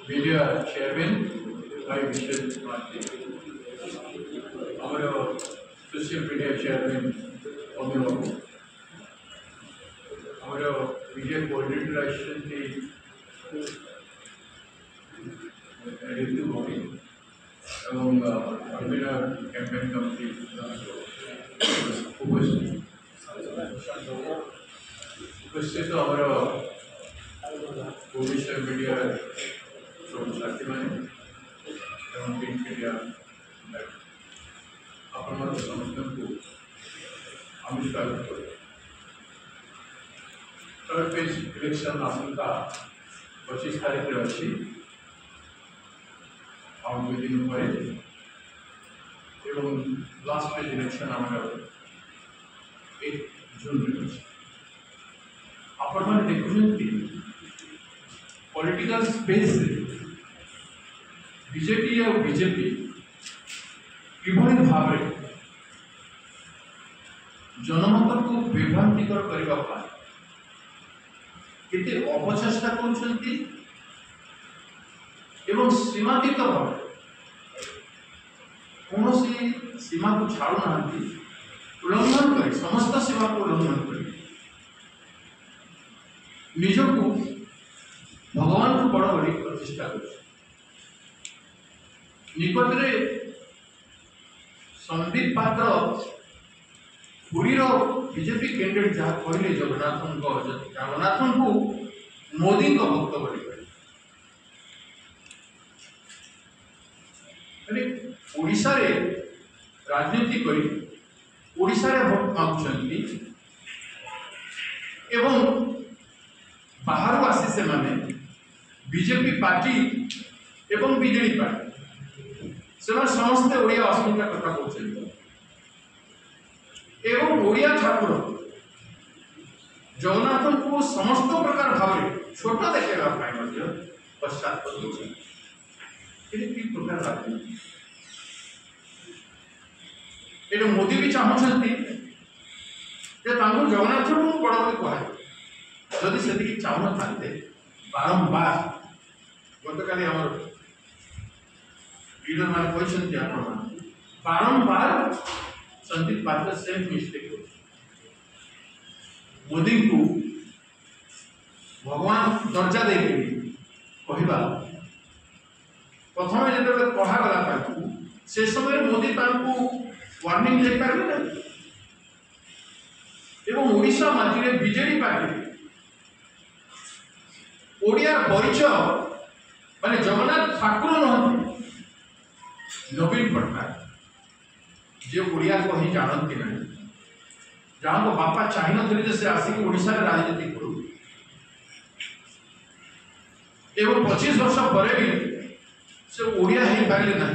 media chairman by Vishal Mati, our social media chairman Omiro, our media coordinator Ashanti Ritu Bhumi, এবং আমরা campaign committee উপস্থিত আমার ভবিষ্যৎ মিডিয়ার সব সাথীମାନେ এবং প্রিন্ট মিডিয়া আপনার ସମସ୍ତଙ୍କୁ আমি স্বাগত করি। थर्ड फेज इलेक्शन आसंता 25 तारिख अच्छी और 2 दिन पर लास्ट फेज इलेक्शन आम 8 जून अच्छी आपण मैंने देखुं पॉलिटिकल स्पेस बीजेपी और बीजेपी किभली भाव जनमत को विभ्रांतिकर करने केते अपचेष्टा करुछंती एवं सीमातीत भाव कौन सीमा को छाड़ू ना उल्लंघन कर समस्त सीमा को उल्लंघन कर निजको भगवान को बड़ बड़ी प्रतिष्ठा कर निकटरे संदीप पात्र पुरीर बीजेपी कैंडिडेट जहाँ कहले जगन्नाथन को मोदी का भक्त बोली ओडिशा रे राजनीति करी ओडिशा रे भोट मागुचंती एवं बाहर आसी से माने बीजेपी पार्टी एवं बीजेडी पार्टी से समस्ते ओडिया अस्मिता कथा कहते एवं ओडिया ठाकुर जगन्नाथन को समस्त प्रकार भाव छोट देखा पश्चात प्रकार राजनीति ये मोदी भी चाहते जगन्नाथ को बड़ बड़ी कहे जदि से चाहू था बारंबार गतकाली आम लीडर मैंने कहते बारंबार संदीप पात्र सेम मिस्टेक मोदी को भगवान दर्जा दे कहवा प्रथम जो कहगला से समय मोदी वार्निंग दे पारे ना एवं ओडिशा मध्य बीजेडी पार्टी ओडिया परिचय माने जगन्नाथ ठाकुर नहति नवीन पटनायक जे ओडिया को ही जानती ना जहाँ को बापा चाह नी से आसिक ओडिशा रे राजनीति करू एवं 25 वर्ष पर भी से ओडिया ही पारे ना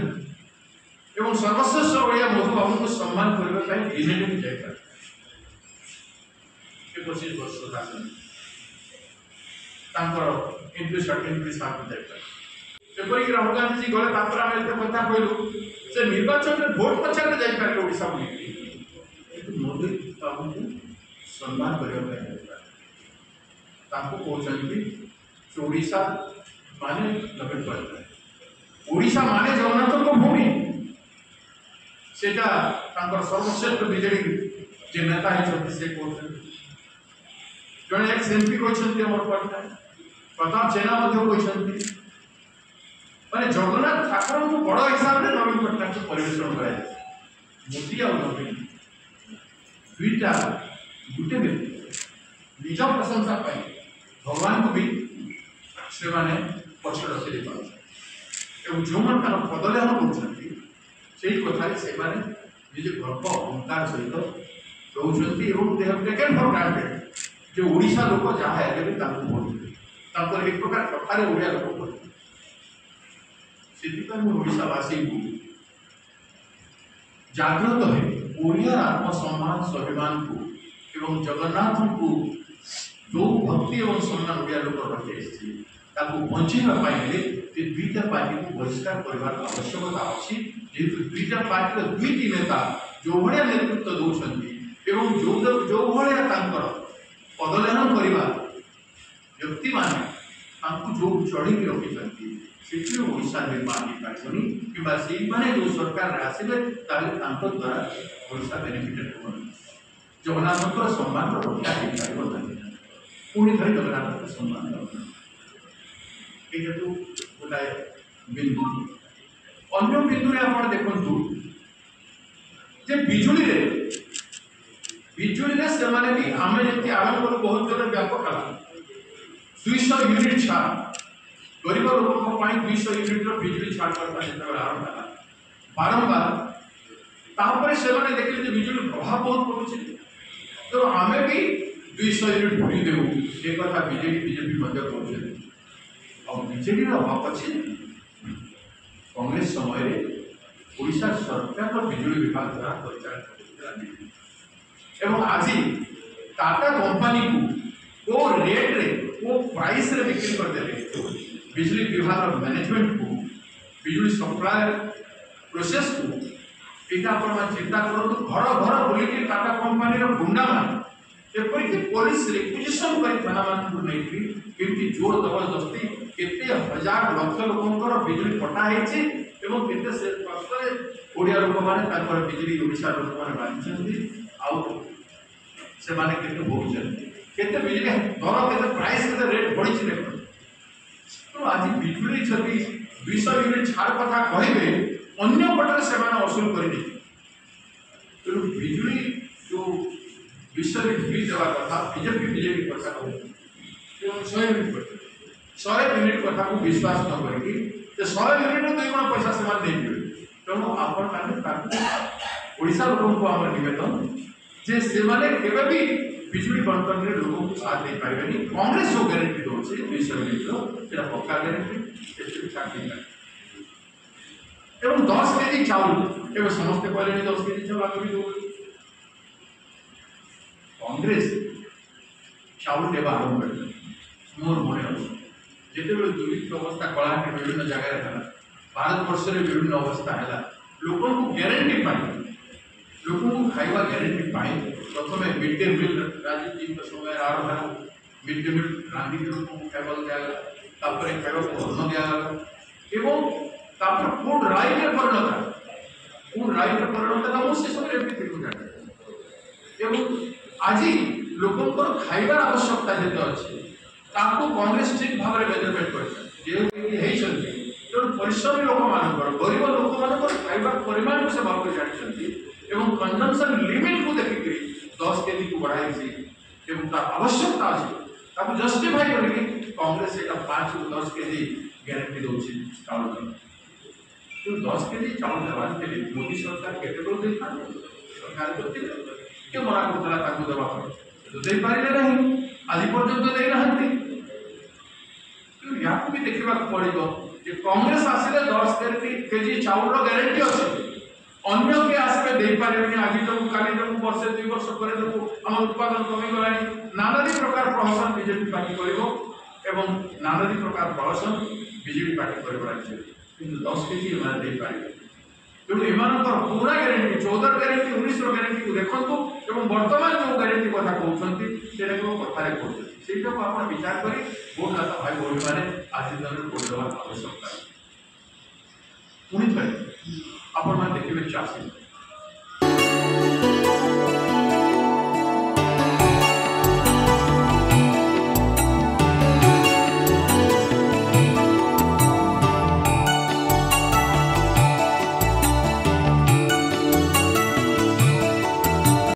एवं सर्वश्रेष्ठ ओडिया मधु बाबू को सम्मान करने बीजेडी भी जाए 25 वर्ष एंट्री सर्टिफिकेट साथ जापर राहुल गांधी जी गले पात्र कथा कहलु से निर्वाचन में भोट पचार जापर ओडिशा मोदी बाबू को सम्मान करने ओडिशा माने नवीन पटनायक ओडिशा माने जगन्नाथ भूमि सेटा सर्वश्रेष्ठ बीजेडी जे नेता से जड़े एक एमपी कहते प्रताप जेना कहते माने जगन्नाथ ठाकुर को बड़ हिसाब से नवीन पटनायक परिवेशन कर मोदी और नवीन दुईटा गोटे व्यक्ति निज प्रशंसा भगवान को भी से माने पक्ष रखी जो मैंने पदलेहन कर कथा से निज गर्व अहंकार सहित रोचे टेकन फॉर ग्रांटेड जो ओडिशा लोक जहाँ है भी भोट एक प्रकार कथार ओडिया लोक भोट से ओडिशावासी को जागृत है ओडिया आत्मसम्मान स्वाभिमान को एवं जगन्नाथ को जो भक्ति और सम्मान ओडिया लोक रखे बचाइवा दुईटा पार्टी को बहिष्कार करने आवश्यकता अच्छी जेहेतु दुईटा पार्टी दुईटी नेता जो भाया नेतृत्व दौरान एवं जो भाया पदलेहन करवा व्यक्ति माने जो चढ़ी रखी से ओडिशा निर्माण हो पारनी कि जो सरकार आसवे द्वारा ओडिशा बेनिफिटेड हो जगन्नाथ सम्मान रक्षा हो पार पुणी थे जगन्नाथ सम्मान ये गोटाए बिंदु अन्य बिंदु आप देखु बिजुली से भी आम जमी आरंभ करूँ बहुत जन व्यापक 200 यूनिट छाड़ गरीब लोक 200 यूनिट बिजुली छाड़ करता आरंभ है बारंबार से देखिए बिजुली प्रभाव बहुत पड़ुଛି तो आम भी 200 यूनिट भूली देव ये कथा बीजेपी बीजेपी अभाव अच्छे कांग्रेस समय ओडिशा सरकार बिजुली विभाग द्वारा परिचालित एवं आज टाटा कंपनी को रेट रे को प्राइस रे बिक्री कर देले बिजली विभाग मैनेजमेंट को बिजुली सप्लायर प्रोसेस को एटा अपन चिंता करो घर घर बोली कि टाटा कंपनी रो गुंडा मान एपरिक पुलिस रिक्विजिशन कर थाना मान को नहीं केमती जोर जबरदस्ती केते हजार लाख लोकंकर बिजुली कटा हेछि एवं केते से पासरे ओडिया लोक माने ताकर बिजुली ओडिशा लोक माने बांधछन्ती आउ से माने केते भोगछन केते बिजुली दर केते प्राइस केते रेट बढ़ी छि देखो तो आज बिजुली छथि 200 यूनिट छाड़ कथा कहिबे अन्य पटरे से माने वसूल करि तो बिजुली जो 200 यूनिट बिल देवा कथा बीजेपी कथा कहू 100 यूनिट कथा को विश्वास न करके 100 यूनिट दुई गुण पैसा से नहीं तेणु आपण ओडिशा लोक को आम निवेदन जे से भी बिजुली बंटन में लोगों को साथ दे पारे कांग्रेस जो गारंटी दौर 200 यूनिट पक्का गारंटी एवं 10 केजी चाउल एवं समस्ते कहले 10 केजी चाउल आगे भी दो कांग्रेस चाउल देवा आरंभ कर मोर मन जिते दुर्भिक्ष अवस्था कला विभिन्न जगह भारत वर्ष में विभिन्न अवस्था है लोक ग्यारंटी लोक खाइबा ग्यारंटी प्रथम मिड डे मिल राजनीति समय आरंभ है मिड डे मिल रांधि लोक खाइबा दिगला खाइबा अन्न दिगला एवं फूड राइट परिणत से समय एवं आज लोक खाइबार आवश्यकता जिते अच्छे कांग्रेस ठीक भाव में मेजरमेंट कर परिश्रमी लोक मान गरीब लोक मान खाइबा परिमाण को से भाव जानी एवं कंजम्पशन लिमिट को देखिए 10 केजी को बढ़ाई आवश्यकता अच्छे जस्टिफाई करके कांग्रेस 5 ରୁ 10 केजी गारंटी दूसरी चाउल तो 10 केजी चाउल देवार के लिए मोदी सरकार केते दो देता सरकार को के मना करतला ताकू देवा तो दे पारिले नहीं आज पर्यंत दे रहंती तो या भी देखिबा पड़िबो जे कांग्रेस आसिले 10 केजी चाउल रो गारंटी अछि अन्य के आसबे दे पारेनी आज तो काली तो वर्ष 2 वर्ष करे तो हम उत्पादन कमी गलानी नानादी प्रकार प्रहसन बीजेपी पार्टी करिवो एवं नानादी प्रकार प्रहसन बीजेपी पार्टी करिवो राज्य किंतु 10 केजी एमान दे पारे तेणु एमानकर पूरा गारंटी 14 गारंटी 19 गारंटी को देखंतु एवं वर्तमान जो गारंटी कथा कहउछंती सेटा को कथारे कहउछंती सेटा को आपण विचार करी वोट दाता भाई भौणी माने आज दिन वोट देवा आवश्यकता पुणी थे आपण माने देखिबे चासी